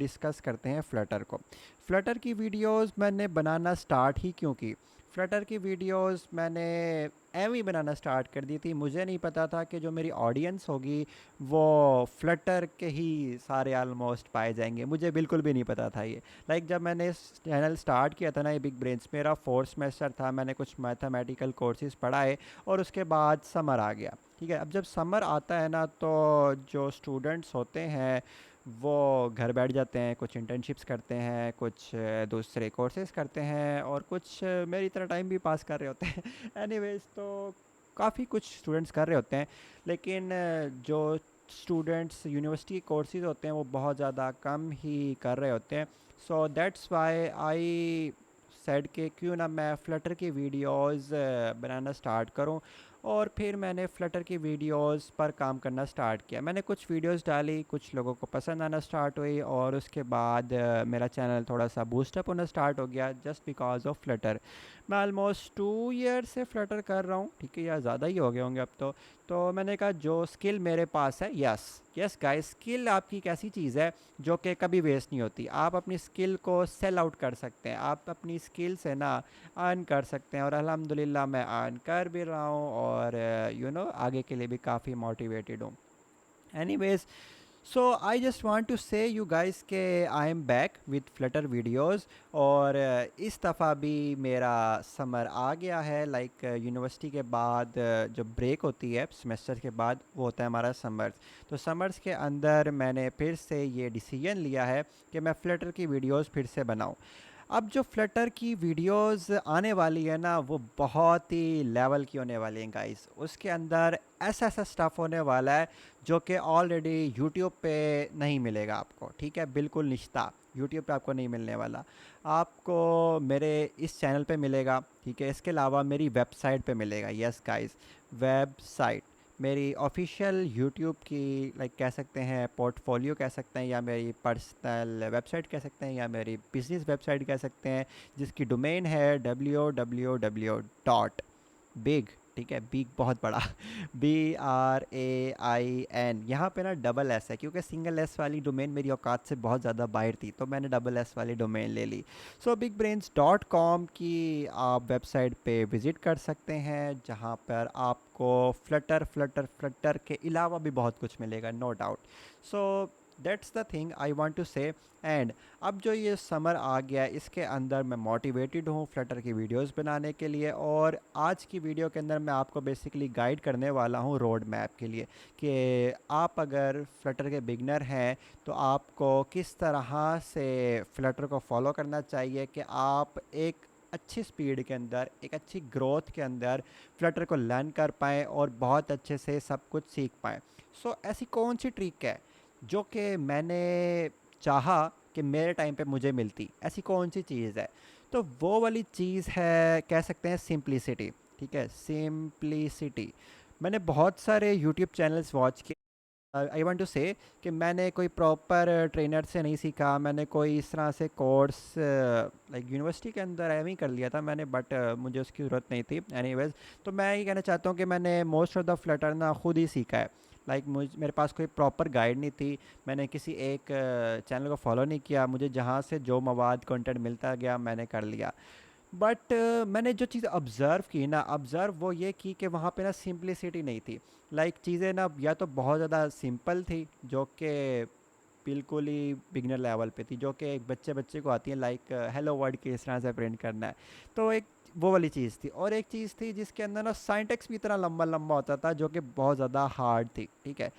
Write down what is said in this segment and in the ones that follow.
Discuss करते हैं Flutter को। फ्लटर की वीडियोस मैंने बनाना स्टार्ट ही क्यों की? फ्लटर की वीडियोस मैंने एवं ही बनाना स्टार्ट कर दी थी। मुझे नहीं पता था कि जो मेरी ऑडियंस होगी वो फ्लटर के ही सारे ऑलमोस्ट पाए जाएंगे। मुझे बिल्कुल भी नहीं पता था ये। जब मैंने इस चैनल स्टार्ट किया था ना, ये बिग ब्रेन्स, मेरा फोर्थ सेमेस्टर था, मैंने कुछ मैथमेटिकल कोर्सेज पढ़ाए और उसके बाद समर आ गया। ठीक है, अब जब समर आता है ना तो जो स्टूडेंट्स होते हैं वो घर बैठ जाते हैं, कुछ इंटर्नशिप्स करते हैं, कुछ दूसरे कोर्सेज करते हैं और कुछ मेरी तरह टाइम भी पास कर रहे होते हैं। एनीवेज, तो काफ़ी कुछ स्टूडेंट्स कर रहे होते हैं, लेकिन जो स्टूडेंट्स यूनिवर्सिटी कोर्सेज होते हैं वो बहुत ज़्यादा कम ही कर रहे होते हैं। So that's why I said के क्यों ना मैं फ़्लटर की वीडियोस बनाना स्टार्ट करूं। और फिर मैंने फ़्लटर की वीडियोस पर काम करना स्टार्ट किया। मैंने कुछ वीडियोस डाली, कुछ लोगों को पसंद आना स्टार्ट हुई और उसके बाद मेरा चैनल थोड़ा सा बूस्टअप होना स्टार्ट हो गया जस्ट बिकॉज ऑफ फ़्लटर। मैं ऑलमोस्ट 2 ईयर से फ़्लटर कर रहा हूँ, ठीक है, या ज़्यादा ही हो गए होंगे अब तो मैंने कहा जो स्किल मेरे पास है, यस यस गाइस, स्किल आपकी एक ऐसी चीज़ है जो कि कभी वेस्ट नहीं होती। आप अपनी स्किल को सेल आउट कर सकते हैं, आप अपनी स्किल से ना अर्न कर सकते हैं और अल्हम्दुलिल्लाह मैं अर्न कर भी रहा हूँ और आगे के लिए भी काफ़ी मोटिवेटेड हूँ। Anyways, so I just want to say you guys के I am back with Flutter videos. और इस दफ़ा भी मेरा समर आ गया है। यूनिवर्सिटी के बाद जो ब्रेक होती है सेमेस्टर के बाद, वो होता है हमारा समर्स। तो समर्स के अंदर मैंने फिर से ये डिसीजन लिया है कि मैं फ्लटर की वीडियोस फिर से बनाऊं। अब जो फ्लटर की वीडियोस आने वाली है ना, वो बहुत ही लेवल की होने वाली हैं गाइस। उसके अंदर ऐसा ऐसा स्टफ़ होने वाला है जो कि ऑलरेडी यूट्यूब पे नहीं मिलेगा आपको, ठीक है, बिल्कुल निश्ता यूट्यूब पे आपको नहीं मिलने वाला। आपको मेरे इस चैनल पे मिलेगा, ठीक है, इसके अलावा मेरी वेबसाइट पे मिलेगा। यस गाइस, वेबसाइट, मेरी ऑफिशियल यूट्यूब की कह सकते हैं पोर्टफोलियो कह सकते हैं, या मेरी पर्सनल वेबसाइट कह सकते हैं, या मेरी बिजनेस वेबसाइट कह सकते हैं, जिसकी डोमेन है www.big, ठीक है, बिग बहुत बड़ा, BRAIN। यहाँ पे ना डबल एस है क्योंकि सिंगल एस वाली डोमेन मेरी औकात से बहुत ज़्यादा बाहर थी, तो मैंने डबल एस वाली डोमेन ले ली। सो bigbrains.com की आप वेबसाइट पे विज़िट कर सकते हैं, जहाँ पर आपको फ्लटर फ्लटर फ्लटर के अलावा भी बहुत कुछ मिलेगा, no doubt. So that's the thing I want to say. And अब जो ये समर आ गया है, इसके अंदर मैं मोटिवेटेड हूँ फ्लटर की वीडियोस बनाने के लिए। और आज की वीडियो के अंदर मैं आपको बेसिकली गाइड करने वाला हूँ रोड मैप के लिए, कि आप अगर फ्लटर के बिगनर हैं तो आपको किस तरह से फ्लटर को फॉलो करना चाहिए कि आप एक अच्छी स्पीड के अंदर, एक अच्छी ग्रोथ के अंदर फ्लटर को लर्न कर पाएँ और बहुत अच्छे से सब कुछ सीख पाएँ। सो ऐसी कौन सी ट्रिक है जो कि मैंने चाहा कि मेरे टाइम पे मुझे मिलती, ऐसी कौन सी चीज़ है? तो वो वाली चीज़ है, कह सकते हैं, सिंप्लिसिटी। ठीक है, सिंप्लिसिटी। मैंने बहुत सारे यूट्यूब चैनल्स वॉच किए। आई वांट टू से कि मैंने कोई प्रॉपर ट्रेनर से नहीं सीखा, मैंने कोई इस तरह से कोर्स यूनिवर्सिटी के अंदर एम ही कर लिया था मैंने, बट मुझे उसकी ज़रूरत नहीं थी। एनीवेज, तो मैं ये कहना चाहता हूँ कि मैंने मोस्ट ऑफ द फ्लटर ना खुद ही सीखा है। मेरे पास कोई प्रॉपर गाइड नहीं थी, मैंने किसी एक चैनल को फॉलो नहीं किया, मुझे जहाँ से जो मवाद कंटेंट मिलता गया मैंने कर लिया। बट मैंने जो चीज़ ऑब्ज़र्व की ना, ऑब्ज़र्व वो ये की कि वहाँ पे ना सिंप्लिसिटी नहीं थी। चीज़ें ना या तो बहुत ज़्यादा सिंपल थी, जो कि बिल्कुल ही बिगनर लेवल पे थी, जो कि एक बच्चे बच्चे को आती है, हेलो वर्ड के इस तरह से प्रिंट करना है। तो एक वो वाली चीज़ थी, और एक चीज़ थी जिसके अंदर ना साइंटेक्स भी इतना लंबा लंबा होता था जो कि बहुत ज़्यादा हार्ड थी। ठीक है,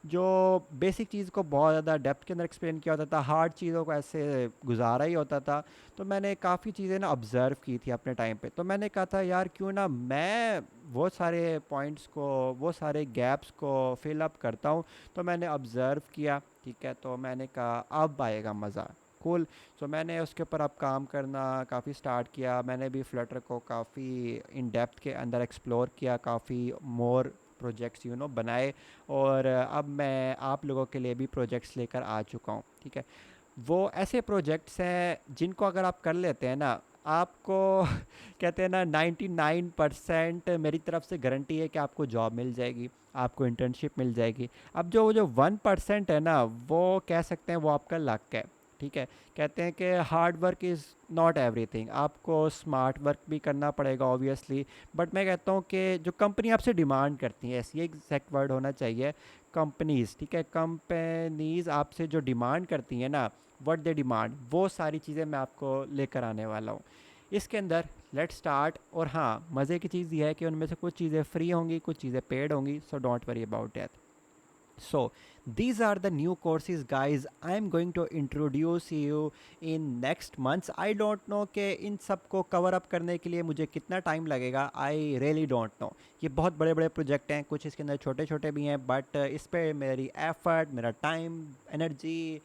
जो बेसिक चीज़ को बहुत ज़्यादा डेप्थ के अंदर एक्सप्लेन किया होता था, हार्ड चीज़ों को ऐसे गुजारा ही होता था। तो मैंने काफ़ी चीज़ें ना ऑब्ज़र्व की थी अपने टाइम पे, तो मैंने कहा था यार क्यों ना मैं वो सारे पॉइंट्स को, वो सारे गैप्स को फिल अप करता हूँ। तो मैंने ऑब्ज़र्व किया, ठीक है, तो मैंने कहा अब आएगा मज़ा, कूल। सो मैंने उसके ऊपर अब काम करना काफ़ी स्टार्ट किया। मैंने भी फ्लटर को काफ़ी इन डेप्थ के अंदर एक्सप्लोर किया, काफ़ी मोर प्रोजेक्ट्स बनाए। और अब मैं आप लोगों के लिए भी प्रोजेक्ट्स लेकर आ चुका हूँ। ठीक है, वो ऐसे प्रोजेक्ट्स हैं जिनको अगर आप कर लेते हैं ना, आपको कहते हैं ना 99% मेरी तरफ से गारंटी है कि आपको जॉब मिल जाएगी, आपको इंटर्नशिप मिल जाएगी। अब जो 1% है ना, वो कह सकते हैं वो आपका लक है। ठीक है। कहते हैं कि hard work is not everything, आपको स्मार्ट वर्क भी करना पड़ेगा ऑब्वियसली। बट मैं कहता हूँ कि जो कंपनी आपसे डिमांड करती है, ऐसी एग्जैक्ट वर्ड होना चाहिए, कंपनीज़, ठीक है, कंपनीज़ आपसे जो डिमांड करती हैं ना, व्हाट दे डिमांड, वो सारी चीज़ें मैं आपको लेकर आने वाला हूँ इसके अंदर। Let's start. और हाँ, मज़े की चीज़ ये है कि उनमें से कुछ चीज़ें फ्री होंगी, कुछ चीज़ें पेड होंगी, सो don't worry about that. So, these are the new courses, guys. I am going to introduce you in next months. I don't know कि इन सब को कवर अप करने के लिए मुझे कितना टाइम लगेगा, आई रियली डोंट नो। ये बहुत बड़े बड़े प्रोजेक्ट हैं, कुछ इसके अंदर छोटे छोटे भी हैं, बट इस पर मेरी एफर्ट, मेरा टाइम, एनर्जी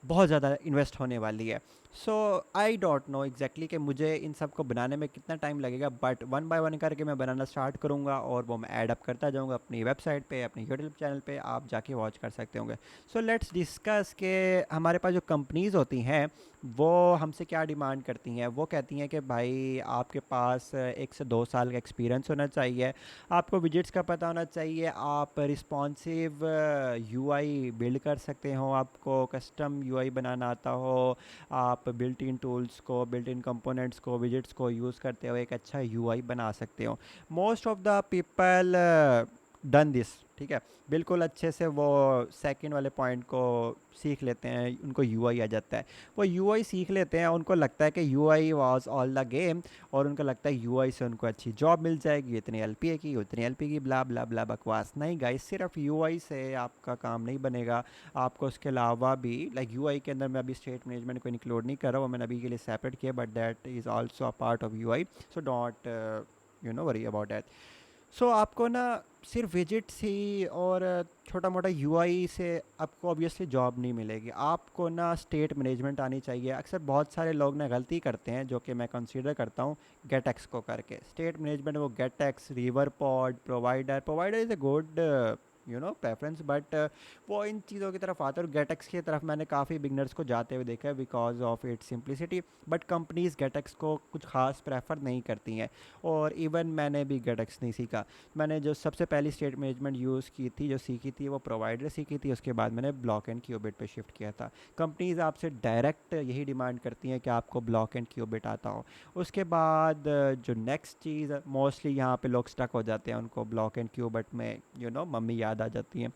बहुत ज़्यादा इन्वेस्ट होने वाली है। सो आई डोंट नो एग्जैक्टली कि मुझे इन सब को बनाने में कितना टाइम लगेगा, बट वन बाय वन करके मैं बनाना स्टार्ट करूँगा और वो मैं ऐड अप करता जाऊँगा अपनी वेबसाइट पे, अपने यूट्यूब चैनल पे, आप जाके वॉच कर सकते होंगे। सो लेट्स डिस्कस के हमारे पास जो कंपनीज़ होती हैं वो हमसे क्या डिमांड करती हैं। वो कहती हैं कि भाई आपके पास 1 से 2 साल का एक्सपीरियंस होना चाहिए, आपको विजिट्स का पता होना चाहिए, आप रिस्पॉन्सिव यूआई बिल्ड कर सकते हो, आपको कस्टम यूआई बनाना आता हो, आप बिल्ट इन टूल्स को, बिल्ट इन कंपोनेंट्स को, विजिट्स को यूज़ करते हुए एक अच्छा यूआई बना सकते हो। Most of the people done this, ठीक है, बिल्कुल अच्छे से वो सेकंड वाले पॉइंट को सीख लेते हैं, उनको यूआई आ जाता है, वो यूआई सीख लेते हैं, उनको लगता है कि UI was all the game, और उनको लगता है यूआई से उनको अच्छी जॉब मिल जाएगी, इतनी एलपीए की, उतनी एलपी की, ब्ला ब्ला ब्ला बकवास। नहीं गाइस, सिर्फ यूआई से आपका काम नहीं बनेगा, आपको उसके अलावा भी लाइक यूआई के अंदर मैं अभी स्टेट मैनेजमेंट को इंक्लूड नहीं कर रहा हूँ, मैंने अभी के लिए सेपरेट किया, but that is also a part of UI, so don't worry about that. So आपको ना सिर्फ विजिट्स ही और छोटा मोटा यूआई से आपको ऑब्वियसली जॉब नहीं मिलेगी, आपको ना स्टेट मैनेजमेंट आनी चाहिए। अक्सर बहुत सारे लोग ना गलती करते हैं, जो कि मैं कंसीडर करता हूँ, गेटएक्स को करके स्टेट मैनेजमेंट। वो GetX, Riverpod, provider, provider is a good preference, but वो इन चीज़ों की तरफ आते हैं, और गेटएक्स की तरफ मैंने काफ़ी बिगनर्स को जाते हुए देखा है because of its simplicity. But companies GetX को कुछ खास प्रेफर नहीं करती हैं, और इवन मैंने भी गेटएक्स नहीं सीखा। मैंने जो सबसे पहली स्टेट मैनेजमेंट यूज़ की थी, जो सीखी थी, वो प्रोवाइडर सीखी थी, उसके बाद मैंने ब्लॉक एंड क्यूबिट पे शिफ्ट किया था। कंपनीज आपसे डायरेक्ट यही डिमांड करती हैं कि आपको ब्लॉक एंड क्यूबिट आता हो। उसके बाद जो नेक्स्ट चीज़ मोस्टली यहाँ पे लोग स्टक हो जाते हैं, उनको ब्लॉक एंड क्यूबिट में मम्मी याद आ जाती हैं।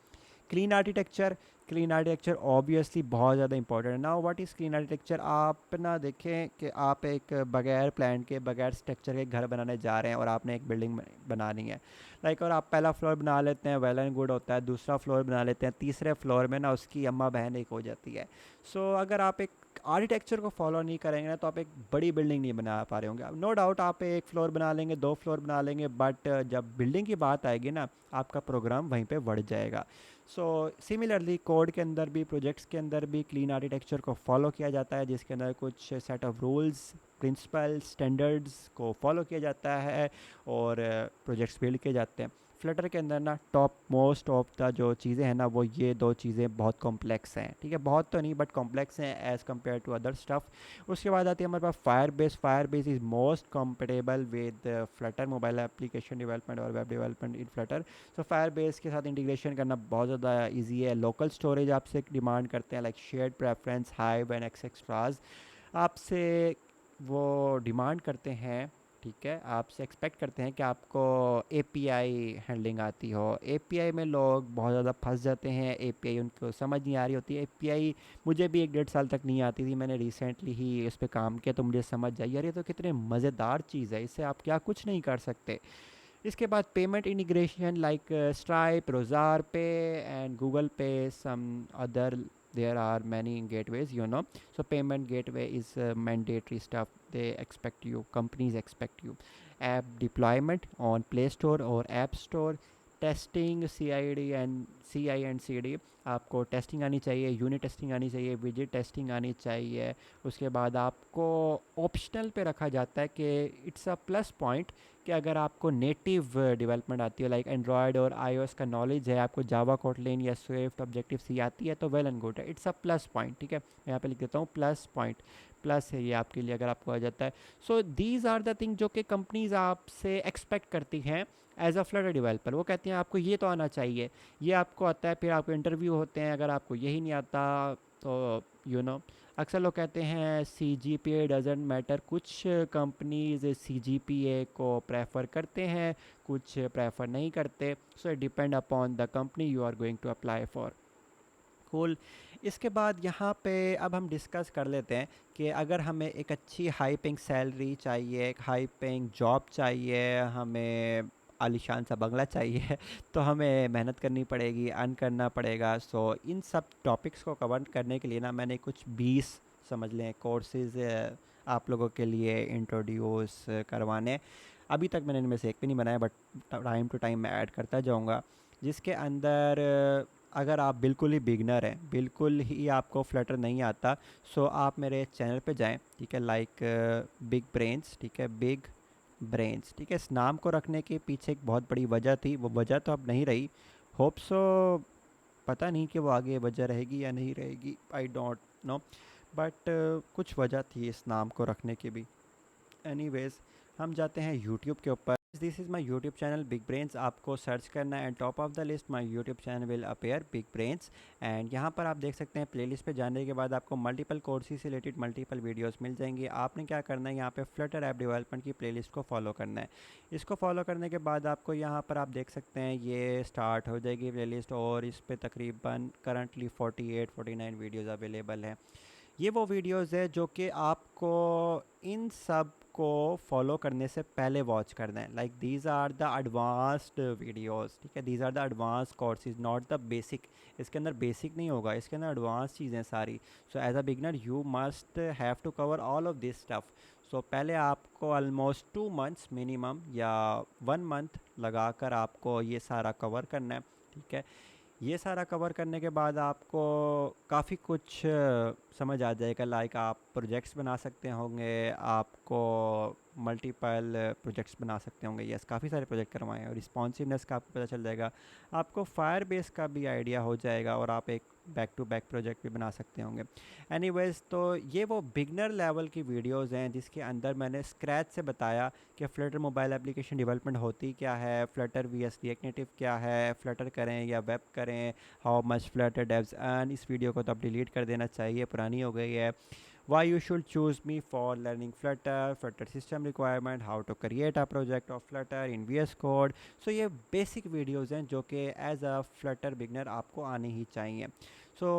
Clean architecture, clean architecture obviously बहुत ज़्यादा इंपॉर्टेंट है। Now what is clean architecture? आप ना देखें कि आप एक बगैर प्लान के, बगैर स्ट्रक्चर के घर बनाने जा रहे हैं, और आपने एक बिल्डिंग बनानी है, लाइक, और आप पहला फ्लोर बना लेते हैं, वेल एंड गुड होता है, दूसरा फ्लोर बना लेते हैं, तीसरे फ्लोर में ना उसकी अम्मा बहन एक हो जाती है। सो अगर आप एक आर्किटेक्चर को फॉलो नहीं करेंगे ना, तो आप एक बड़ी बिल्डिंग नहीं बना पा रहे होंगे। नो डाउट आप एक फ्लोर बना लेंगे, 2 फ्लोर बना लेंगे, बट जब बिल्डिंग की बात आएगी ना, आपका प्रोग्राम वहीं पे बढ़ जाएगा। सो सिमिलरली कोड के अंदर भी, प्रोजेक्ट्स के अंदर भी क्लीन आर्किटेक्चर को फॉलो किया जाता है, जिसके अंदर कुछ set of rules, principle, standards को फॉलो किया जाता है, और प्रोजेक्ट्स बिल्ड किए जाते हैं। फ्लटर के अंदर ना टॉप मोस्ट ऑफ द जो चीज़ें हैं ना, वो ये 2 चीज़ें बहुत कॉम्प्लेक्स हैं, ठीक है, बहुत तो नहीं बट कॉम्प्लेक्स हैं as compare to other stuff. उसके बाद आती है हमारे पास Firebase. Firebase is most compatible with Flutter, mobile application development और web development in Flutter. So Firebase के साथ इंटीग्रेशन करना बहुत ज़्यादा ईजी है। लोकल स्टोरेज आपसे डिमांड करते हैं, like shared preference, Hive and etceteras आपसे वो डिमांड करते हैं, ठीक है, आपसे एक्सपेक्ट करते हैं कि आपको एपीआई हैंडलिंग आती हो। एपीआई में लोग बहुत ज़्यादा फंस जाते हैं, एपीआई उनको समझ नहीं आ रही होती है। एपीआई मुझे भी 1 डेढ़ साल तक नहीं आती थी, मैंने रिसेंटली ही इस पर काम किया, तो मुझे समझ आई, यार ये तो कितने मज़ेदार चीज़ है, इससे आप क्या कुछ नहीं कर सकते। इसके बाद payment integration, like Stripe, Razorpay and Google Pay, some other, there are many gateways, so payment gateway is mandatory stuff, they expect you, companies expect you. App deployment on Play Store or App Store, testing, CI and CD, आपको testing आनी चाहिए, unit testing आनी चाहिए, visit testing आनी चाहिए। उसके बाद आपको ऑप्शनल पे रखा जाता है कि इट्स अ प्लस पॉइंट कि अगर आपको नेटिव डेवलपमेंट आती है, लाइक एंड्रॉयड और iOS का नॉलेज है, आपको जावा, कोटलिन या स्विफ्ट, ऑब्जेक्टिव सी आती है, तो वेल एंड गुड है, इट्स अ प्लस पॉइंट, ठीक है। मैं यहाँ पे लिख देता हूँ प्लस पॉइंट, प्लस है ये आपके लिए अगर आपको आ जाता है। So these are the thing जो कि कंपनीज आपसे एक्सपेक्ट करती हैं एज अ फ्लटर डेवलपर। वो कहती हैं आपको ये तो आना चाहिए, ये आपको आता है, फिर आपको इंटरव्यू होते हैं, अगर आपको यही नहीं आता, तो अक्सर लोग कहते हैं C G P A doesn't matter, कुछ companies C G P A को प्रेफर करते हैं, कुछ प्रेफर नहीं करते। So it depend upon the company you are going to apply for. Cool. इसके बाद यहाँ पे अब हम डिस्कस कर लेते हैं कि अगर हमें एक अच्छी हाई पेइंग सैलरी चाहिए, एक हाई पेइंग जॉब चाहिए, हमें आलीशान सा बंगला चाहिए तो हमें मेहनत करनी पड़ेगी, अर्न करना पड़ेगा। सो इन सब टॉपिक्स को कवर करने के लिए ना मैंने कुछ 20 समझ लें कोर्सेज आप लोगों के लिए इंट्रोड्यूस करवाने। अभी तक मैंने इनमें से एक भी नहीं बनाया, बट टाइम टू टाइम मैं ऐड करता जाऊँगा, जिसके अंदर अगर आप बिल्कुल ही बिगनर हैं, बिल्कुल ही आपको फ्लटर नहीं आता, सो आप मेरे चैनल पे जाएं, ठीक है, लाइक बिग ब्रेन्स, ठीक है, बिग ब्रेन्स, ठीक है। इस नाम को रखने के पीछे एक बहुत बड़ी वजह थी, वो वजह तो अब नहीं रही। होप सो, पता नहीं कि वो आगे वजह रहेगी या नहीं रहेगी, आई डोंट नो, बट कुछ वजह थी इस नाम को रखने की भी। एनीवेज, हम जाते हैं यूट्यूब के ऊपर। This is my YouTube channel big brains, आपको सर्च करना है and top of the list my YouTube channel will appear big brains. And यहाँ पर आप देख सकते हैं प्लेलिस्ट पे जाने के बाद आपको मल्टीपल कोर्सेज से रिलेटेड मल्टीपल वीडियोस मिल जाएंगी। आपने क्या करना है, यहाँ पे फ्लटर ऐप डेवलपमेंट की प्लेलिस्ट को फॉलो करना है। इसको फॉलो करने के बाद आपको यहाँ पर आप देख सकते हैं ये स्टार्ट हो जाएगी प्लेलिस्ट, और इस पर तकरीबन करंटली 48-49 वीडियोज़ अवेलेबल हैं। ये वो वीडियोस है जो कि आपको इन सब को फॉलो करने से पहले वॉच करना है। Like these are the advanced videos, ठीक है, these are the advance courses, not the basic. इसके अंदर बेसिक नहीं होगा, इसके अंदर एडवांस चीज़ें सारी। So as a beginner you must have to cover all of this stuff. So पहले आपको ऑलमोस्ट 2 मंथ्स मिनिमम या 1 मंथ लगा कर आपको ये सारा कवर करना है, ठीक है। ये सारा कवर करने के बाद आपको काफ़ी कुछ समझ आ जाएगा। लाइक आप प्रोजेक्ट्स बना सकते होंगे, आपको मल्टीपल प्रोजेक्ट्स बना सकते होंगे। यस, काफ़ी सारे प्रोजेक्ट करवाएं, और रिस्पॉन्सिवनेस का आपको पता चल जाएगा। आपको फायर बेस का भी आइडिया हो जाएगा, और आप एक बैक टू बैक प्रोजेक्ट भी बना सकते होंगे। एनीवेज, तो ये वो बिगनर लेवल की वीडियोस हैं जिसके अंदर मैंने स्क्रैच से बताया कि फ्लटर मोबाइल एप्लीकेशन डेवलपमेंट होती क्या है, Flutter V S react native क्या है, फ्लटर करें या वेब करें, हाउ मच फ्लटर डेव्स अर्न। इस वीडियो को तो अब डिलीट कर देना चाहिए, पुरानी हो गई है। Why you should choose me for learning Flutter, Flutter system requirement, how to create a project of Flutter in VS Code. So ये बेसिक वीडियोज़ हैं जो कि एज अ फ्लटर बिगनर आपको आनी ही चाहिए। सो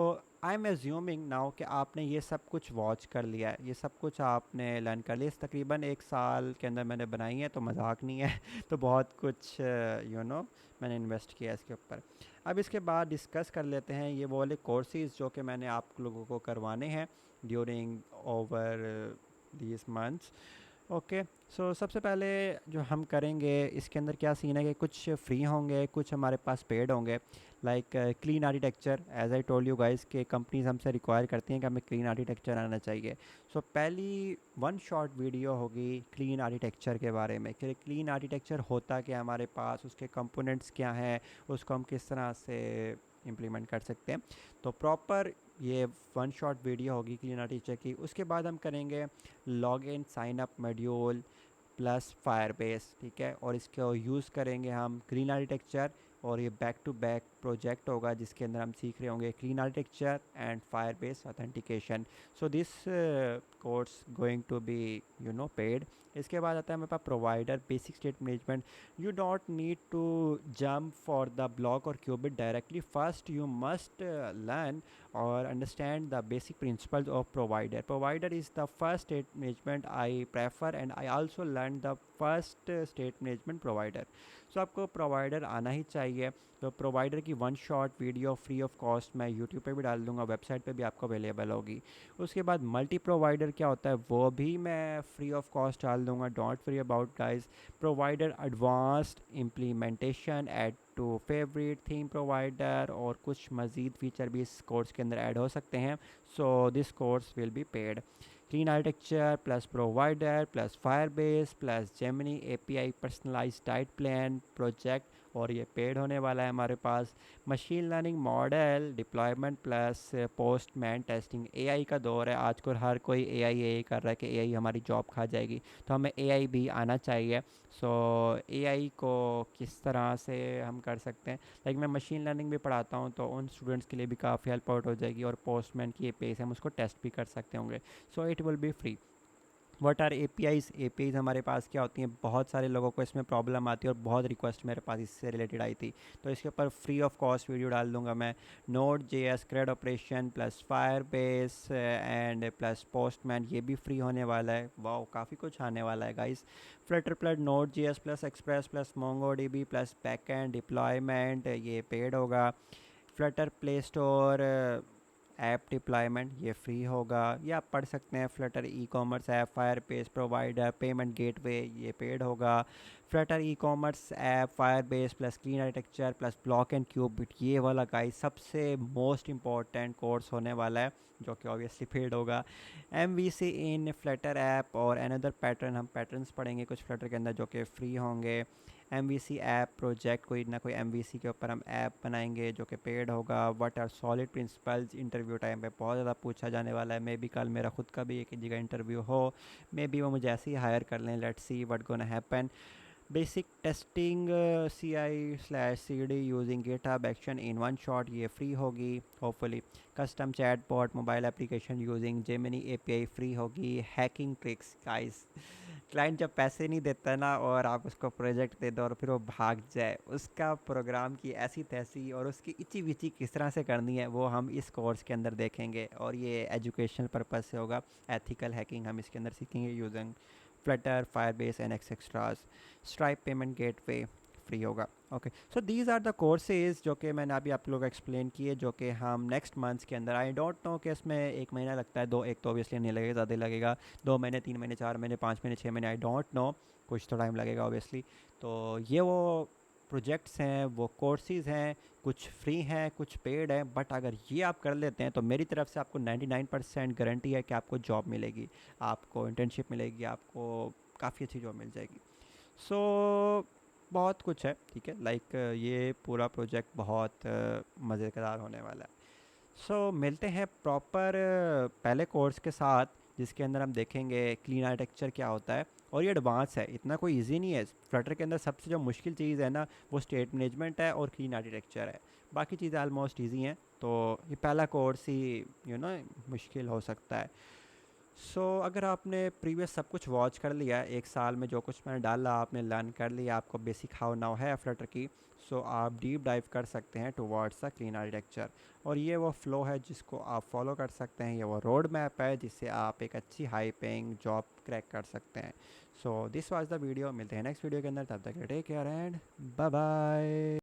आई एम एज्यूमिंग नाउ कि आपने ये सब कुछ वॉच कर लिया है, ये सब कुछ आपने लर्न कर लिया। इस तकरीबन 1 साल के अंदर मैंने बनाई है, तो मजाक नहीं है तो बहुत कुछ मैंने इन्वेस्ट किया इसके ऊपर। अब इसके बाद डिस्कस कर लेते हैं ये वो वाले कोर्सेज़ जो कि मैंने आप लोगों को करवाने हैं during over these months. Okay, so सबसे पहले जो हम करेंगे इसके अंदर क्या सीन है कि कुछ फ्री होंगे, कुछ हमारे पास पेड होंगे। Like clean architecture, as I told you guys के कंपनीज हमसे रिक्वायर करती हैं कि हमें क्लीन आर्किटेक्चर आना चाहिए। सो पहली वन शॉट वीडियो होगी क्लीन आर्किटेक्चर के बारे में कि क्लीन आर्किटेक्चर होता क्या, हमारे पास उसके कंपोनेंट्स क्या हैं, उसको हम किस तरह से इम्प्लीमेंट कर सकते हैं। तो प्रॉपर ये वन शॉट वीडियो होगी क्लीन आर्किटेक्चर की। उसके बाद हम करेंगे log in sign up module plus Firebase, ठीक है, और इसको यूज़ करेंगे हम क्लीन आर्किटेक्चर, और ये बैक टू बैक प्रोजेक्ट होगा जिसके अंदर हम सीख रहे होंगे clean architecture and Firebase authentication. So this course going to be paid. इसके बाद आता है हमारे पास provider basic state management. You don't need to jump for the block or qubit directly. First, you must learn or understand the basic principles of provider. Provider is the first state management I prefer, and I also learned the first state management provider. So आपको provider आना ही चाहिए। तो provider की one shot video free of cost मैं YouTube पे भी डाल दूँगा, वेबसाइट पे भी आपको अवेलेबल होगी। उसके बाद मल्टी प्रोवाइडर क्या होता है वो भी मैं फ्री ऑफ कॉस्ट डाल दूँगा, don't worry about guys. Provider advanced implementation add to favourite theme provider, और कुछ मज़ीद फीचर भी इस कोर्स के अंदर ऐड हो सकते हैं। So this course will be paid. Clean architecture plus provider plus Firebase plus Gemini API personalised diet plan project, और ये पेड होने वाला है हमारे पास। Machine learning model deployment plus Postman testing. AI का दौर है आजकल, हर कोई एआई कर रहा है कि एआई हमारी जॉब खा जाएगी, तो हमें एआई भी आना चाहिए। सो एआई को किस तरह से हम कर सकते हैं, लाइक मैं मशीन लर्निंग भी पढ़ाता हूँ, तो उन स्टूडेंट्स के लिए भी काफ़ी हेल्प आउट हो जाएगी, और पोस्टमैन की एपीआई हम उसको टेस्ट भी कर सकते होंगे। So it will be free. What are APIs हमारे पास क्या होती हैं, बहुत सारे लोगों को इसमें प्रॉब्लम आती है और बहुत रिक्वेस्ट मेरे पास इससे रिलेटेड आई थी, तो इसके ऊपर फ्री ऑफ कॉस्ट वीडियो डाल दूंगा मैं। Node JS CRUD operation plus Firebase and plus Postman, ये भी फ्री होने वाला है। वाह, काफ़ी कुछ आने वाला है guys. Flutter plus Node JS plus Express plus MongoDB plus backend deployment, ये पेड होगा। Flutter Play Store app deployment, ये फ्री होगा, ये आप पढ़ सकते हैं। Flutter e commerce app, Firebase provider payment gateway, ये पेड होगा। Flutter e commerce app, Firebase plus clean architecture plus bloc and cubit, ये वाला गाइस सबसे मोस्ट इम्पॉर्टेंट कोर्स होने वाला है, जो कि ऑब्वियसली पेड होगा। M V C in Flutter app और अनदर पैटर्न, हम पैटर्न्स पढ़ेंगे कुछ फ्लटर के अंदर जो कि फ्री होंगे। M V C app project, कोई ना कोई एम वी सी के ऊपर हम ऐप बनाएंगे जो कि पेड होगा। What are SOLID principles, interview time पे बहुत ज़्यादा पूछा जाने वाला है, मे बी कल मेरा खुद का भी एक जगह इंटरव्यू हो, मे बी वो मुझे ऐसे ही हायर कर लें, let's see what gonna happen. Basic testing C I slash C D using GitHub action in one shot, ये फ्री होगी hopefully. Custom chatbot mobile application using Gemini API, free होगी। Hacking tricks guys, client जब पैसे नहीं देता ना और आप उसको प्रोजेक्ट दे दो और फिर वो भाग जाए, उसका प्रोग्राम की ऐसी तैसी और उसकी इची विची किस तरह से करनी है, वो हम इस कोर्स के अंदर देखेंगे, और ये एजुकेशनल पर्पस से होगा। एथिकल हैकिंग हम इसके अंदर सीखेंगे using Flutter Firebase and etceteras. Stripe payment gateway free होगा। Okay, so these are the courses जो कि मैंने अभी आप लोगों को एक्सप्लेन किए, जो कि हम नेक्स्ट मंथ्स के अंदर, आई डोंट नो कि इसमें एक महीना लगता है, दो, एक तो ऑब्वियसली नहीं लगेगा, ज़्यादा लगेगा, 2 महीने 3 महीने 4 महीने 5 महीने 6 महीने, आई डोंट नो, कुछ तो टाइम लगेगा ऑब्वियसली। तो ये वो प्रोजेक्ट्स हैं, वो कोर्सेज़ हैं, कुछ फ्री हैं कुछ पेड हैं, बट अगर ये आप कर लेते हैं तो मेरी तरफ से आपको 99% गारंटी है कि आपको जॉब मिलेगी, आपको इंटर्नशिप मिलेगी, आपको काफ़ी अच्छी जॉब मिल जाएगी। सो बहुत कुछ है, ठीक है, लाइक ये पूरा प्रोजेक्ट बहुत मज़ेदार होने वाला है। सो मिलते हैं प्रॉपर पहले कोर्स के साथ, जिसके अंदर हम देखेंगे क्लीन आर्किटेक्चर क्या होता है, और ये एडवांस है, इतना कोई इजी नहीं है। फ्लटर के अंदर सबसे जो मुश्किल चीज़ है ना, वो स्टेट मैनेजमेंट है और क्लीन आर्किटेक्चर है, बाकी चीज़ें ऑलमोस्ट इजी हैं। तो ये पहला कोर्स ही मुश्किल हो सकता है। अगर आपने प्रीवियस सब कुछ वॉच कर लिया, एक साल में जो कुछ मैंने डाला आपने लर्न कर लिया, आपको बेसिक हाउ नाउ है फ्लटर की, आप डीप डाइव कर सकते हैं टुवर्ड्स द क्लीन आर्किटेक्चर, और ये वो फ्लो है जिसको आप फॉलो कर सकते हैं, ये वो रोड मैप है जिससे आप एक अच्छी हाई पेइंग जॉब क्रैक कर सकते हैं। दिस वाज द वीडियो, मिलते हैं नेक्स्ट वीडियो के अंदर, तब तक take care and bye bye.